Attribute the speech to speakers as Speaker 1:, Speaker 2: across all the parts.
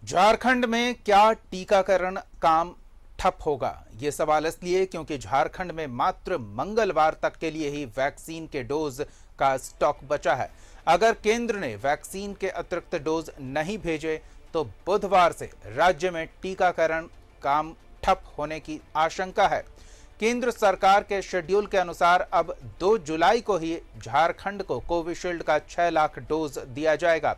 Speaker 1: झारखंड में क्या टीकाकरण काम ठप होगा? ये सवाल इसलिए क्योंकि झारखंड में मात्र मंगलवार तक के लिए ही वैक्सीन के डोज का स्टॉक बचा है। अगर केंद्र ने वैक्सीन के अतिरिक्त डोज नहीं भेजे तो बुधवार से राज्य में टीकाकरण काम ठप होने की आशंका है। केंद्र सरकार के शेड्यूल के अनुसार अब 2 जुलाई को ही झारखंड को कोविशील्ड का 6 लाख डोज दिया जाएगा।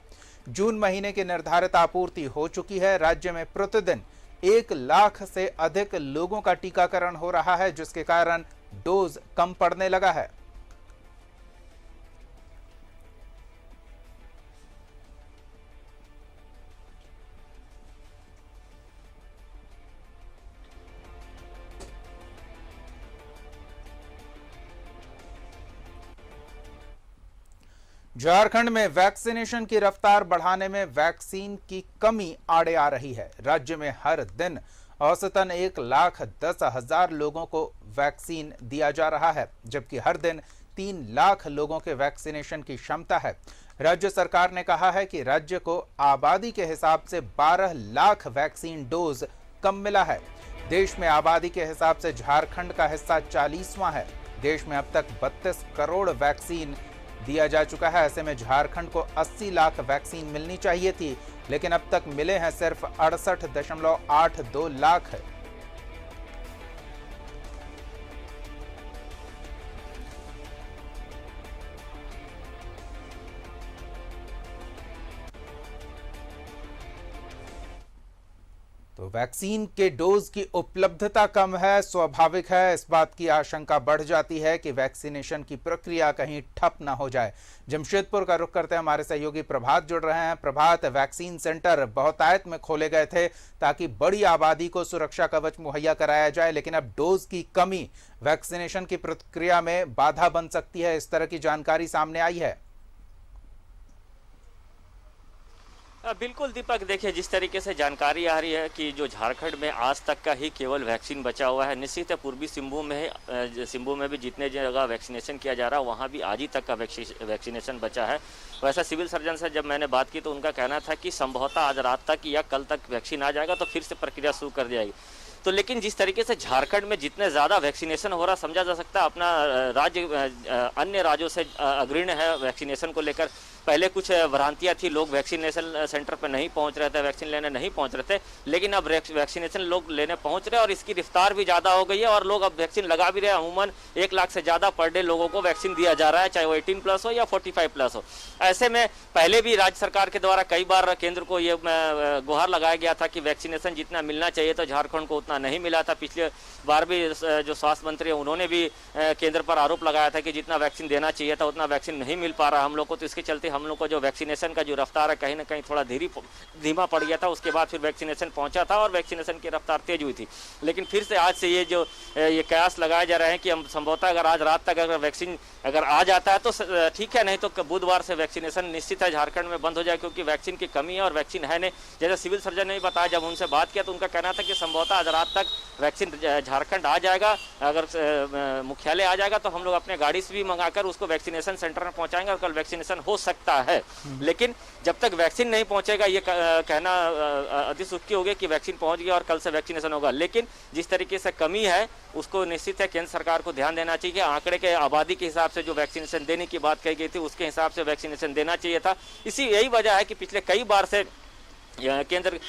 Speaker 1: जून महीने की निर्धारित आपूर्ति हो चुकी है। राज्य में प्रतिदिन 1 लाख से अधिक लोगों का टीकाकरण हो रहा है, जिसके कारण डोज कम पड़ने लगा है। झारखंड में वैक्सीनेशन की रफ्तार बढ़ाने में वैक्सीन की कमी आड़े आ रही है। राज्य में हर दिन औसतन 1,10,000 लोगों को वैक्सीन दिया जा रहा है, जबकि हर दिन 3 लाख लोगों के वैक्सीनेशन की क्षमता है। राज्य सरकार ने कहा है कि राज्य को आबादी के हिसाब से 12 लाख वैक्सीन डोज कम मिला है। देश में आबादी के हिसाब से झारखंड का हिस्सा 40वां है। देश में अब तक 32 करोड़ वैक्सीन दिया जा चुका है। ऐसे में झारखंड को 80 लाख वैक्सीन मिलनी चाहिए थी, लेकिन अब तक मिले हैं सिर्फ 68.82 लाख। तो वैक्सीन के डोज की उपलब्धता कम है, स्वाभाविक है। इस बात की आशंका बढ़ जाती है कि वैक्सीनेशन की प्रक्रिया कहीं ठप ना हो जाए। जमशेदपुर का रुख करते हैं, हमारे सहयोगी प्रभात जुड़ रहे हैं। प्रभात, वैक्सीन सेंटर बहुतायत में खोले गए थे ताकि बड़ी आबादी को सुरक्षा कवच मुहैया कराया जाए, लेकिन अब डोज की कमी वैक्सीनेशन की प्रक्रिया में बाधा बन सकती है। इस तरह की जानकारी सामने आई है।
Speaker 2: बिल्कुल दीपक, देखिए जिस तरीके से जानकारी आ रही है कि जो झारखंड में आज तक का ही केवल वैक्सीन बचा हुआ है। निश्चित है पूर्वी सिंहभूम में भी जितने जगह वैक्सीनेशन किया जा रहा है वहाँ भी आज ही तक का वैक्सीनेशन बचा है। वैसा सिविल सर्जन से जब मैंने बात की तो उनका कहना था कि संभवतः आज रात तक या कल तक वैक्सीन आ जाएगा तो फिर से प्रक्रिया शुरू कर दी जाएगी। तो लेकिन जिस तरीके से झारखंड में जितने ज़्यादा वैक्सीनेशन हो रहा समझा जा सकता है अपना राज्य अन्य राज्यों से अग्रणी है वैक्सीनेशन को लेकर। पहले कुछ भ्रांतियां थी, लोग वैक्सीनेशन सेंटर पर नहीं पहुंच रहे थे, वैक्सीन लेने नहीं पहुंच रहे थे, लेकिन अब वैक्सीनेशन लोग लेने पहुंच रहे हैं और इसकी रफ्तार भी ज़्यादा हो गई है और लोग अब वैक्सीन लगा भी रहे हैं। अमूमन 1 लाख से ज़्यादा पर डे लोगों को वैक्सीन दिया जा रहा है, चाहे वो 18+ हो या 45+ हो। ऐसे में पहले भी राज्य सरकार के द्वारा कई बार केंद्र को ये गुहार लगाया गया था कि वैक्सीनेशन जितना मिलना चाहिए तो झारखंड को उतना नहीं मिला था। पिछले बार भी जो स्वास्थ्य मंत्री है उन्होंने भी केंद्र पर आरोप लगाया था कि जितना वैक्सीन देना चाहिए था उतना वैक्सीन नहीं मिल पा रहा हम लोग को। तो इसके चलते हम लोग को जो वैक्सीनेशन का जो रफ्तार है कहीं ना कहीं थोड़ा धीमा पड़ गया था। उसके बाद फिर वैक्सीनेशन पहुंचा था और वैक्सीनेशन की रफ्तार तेज हुई थी। लेकिन फिर से आज से ये कयास लगाए जा रहे हैं कि हम संभवतः अगर आज रात तक अगर वैक्सीन अगर आ जाता है तो ठीक है, नहीं तो बुधवार से वैक्सीनेशन निश्चित है झारखंड में बंद हो जाए, क्योंकि वैक्सीन की कमी है और वैक्सीन है नहीं। जैसे सिविल सर्जन ने बताया, जब उनसे बात किया तो उनका कहना था कि संभवतः आज रात तक वैक्सीन झारखंड आ जाएगा। अगर मुख्यालय आ जाएगा तो हम लोग अपने गाड़ी से भी मंगाकर उसको वैक्सीनेशन सेंटर में पहुंचाएंगे और कल वैक्सीनेशन हो सकता है। लेकिन जब तक वैक्सीन नहीं पहुंचेगा ये कहना अतिशयोक्ति होगी कि वैक्सीन पहुंच गया और कल से वैक्सीनेशन होगा। लेकिन जिस तरीके से कमी है उसको निश्चित है केंद्र सरकार को ध्यान देना चाहिए। आंकड़े के आबादी के हिसाब से जो वैक्सीनेशन देने की बात कही गई थी उसके हिसाब से वैक्सीनेशन देना चाहिए था। यही वजह है कि पिछले कई बार से केंद्र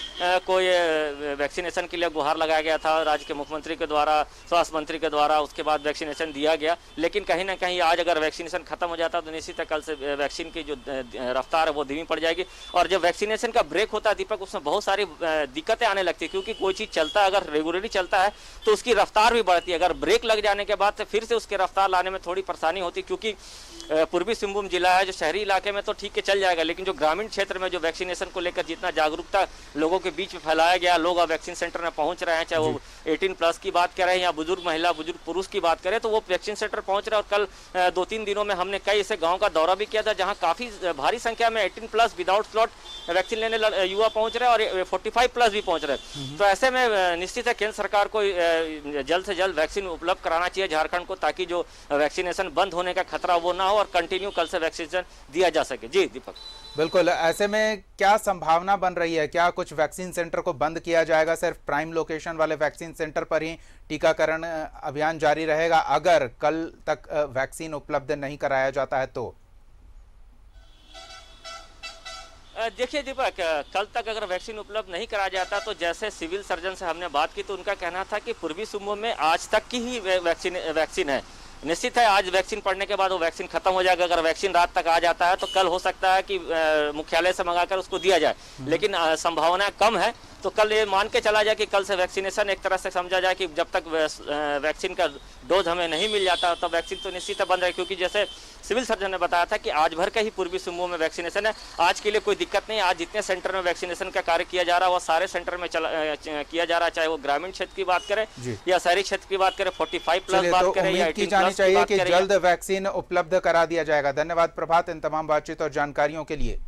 Speaker 2: को ये वैक्सीनेशन के लिए गुहार लगाया गया था राज्य के मुख्यमंत्री के द्वारा, स्वास्थ्य मंत्री के द्वारा। उसके बाद वैक्सीनेशन दिया गया, लेकिन कहीं ना कहीं आज अगर वैक्सीनेशन खत्म हो जाता तो निश्चित है कल से वैक्सीन की जो रफ्तार है वो धीमी पड़ जाएगी। और जब वैक्सीनेशन का ब्रेक होता है दीपक, उसमें बहुत सारी दिक्कतें आने लगती है, क्योंकि कोई चीज़ चलता है अगर रेगुलरली चलता है तो उसकी रफ्तार भी बढ़ती है। अगर ब्रेक लग जाने के बाद फिर से उसकी रफ्तार लाने में थोड़ी परेशानी होती है, क्योंकि पूर्वी सिंहभूम जिला है जो शहरी इलाके में तो ठीक है चल जाएगा, लेकिन जो ग्रामीण क्षेत्र में जो वैक्सीनेशन को लेकर जितना जागरूकता लोगों के बीच में फैलाया गया, लोग अब वैक्सीन सेंटर में पहुंच रहे हैं, चाहे वो 18+ की बात करें या बुजुर्ग महिला बुजुर्ग पुरुष की बात करें, तो वो वैक्सीन सेंटर पहुंच रहे हैं। और कल 2-3 दिनों में हमने कई ऐसे गाँव का दौरा भी किया था जहाँ काफ़ी भारी संख्या में 18+ विदाउट स्लॉट वैक्सीन लेने युवा पहुंच रहे हैं और 45+ भी पहुंच रहे हैं। तो ऐसे में निश्चित है केंद्र सरकार को जल्द से जल्द वैक्सीन उपलब्ध कराना चाहिए झारखंड को, ताकि जो वैक्सीनेशन बंद होने का खतरा वो ना हो और कंटिन्यू कल से वैक्सीनेशन दिया जा सके। जी दीपक।
Speaker 1: बिल्कुल, ऐसे में क्या संभावना बन रही है? क्या कुछ वैक्सीन सेंटर को बंद किया जाएगा? सिर्फ प्राइम लोकेशन वाले वैक्सीन सेंटर पर ही टीकाकरण अभियान जारी रहेगा अगर कल तक वैक्सीन उपलब्ध नहीं कराया जाता है तो?
Speaker 2: देखिए दीपक, कल तक अगर वैक्सीन उपलब्ध नहीं कराया जाता तो जैसे सिविल सर्जन से हमने बात की तो उनका कहना था कि पूर्वी सिंहभूम में आज तक की ही वैक्सीन है। निश्चित है आज वैक्सीन पड़ने के बाद वो वैक्सीन खत्म हो जाएगा। अगर वैक्सीन रात तक आ जाता है तो कल हो सकता है कि मुख्यालय से मंगाकर उसको दिया जाए, लेकिन संभावना कम है। तो कल ये मान के चला जाए कि कल से वैक्सीनेशन एक तरह से समझा जाए कि जब तक वैक्सीन का डोज हमें नहीं मिल जाता तब वैक्सीन तो निश्चित है बंद है, क्योंकि जैसे सिविल सर्जन ने बताया था कि आज भर का ही पूर्वी सिंहभूम में वैक्सीनेशन है। आज के लिए कोई दिक्कत नहीं। आज जितने सेंटर में वैक्सीनेशन का कार्य किया जा रहा है वो सारे सेंटर में किया जा रहा है, चाहे वो ग्रामीण क्षेत्र की बात करें या शहरी क्षेत्र की बात करें, 45+ बात करें या 18+
Speaker 1: चाहिए कि जल्द वैक्सीन उपलब्ध करा दिया जाएगा। धन्यवाद प्रभात इन तमाम बातचीत और जानकारियों के लिए।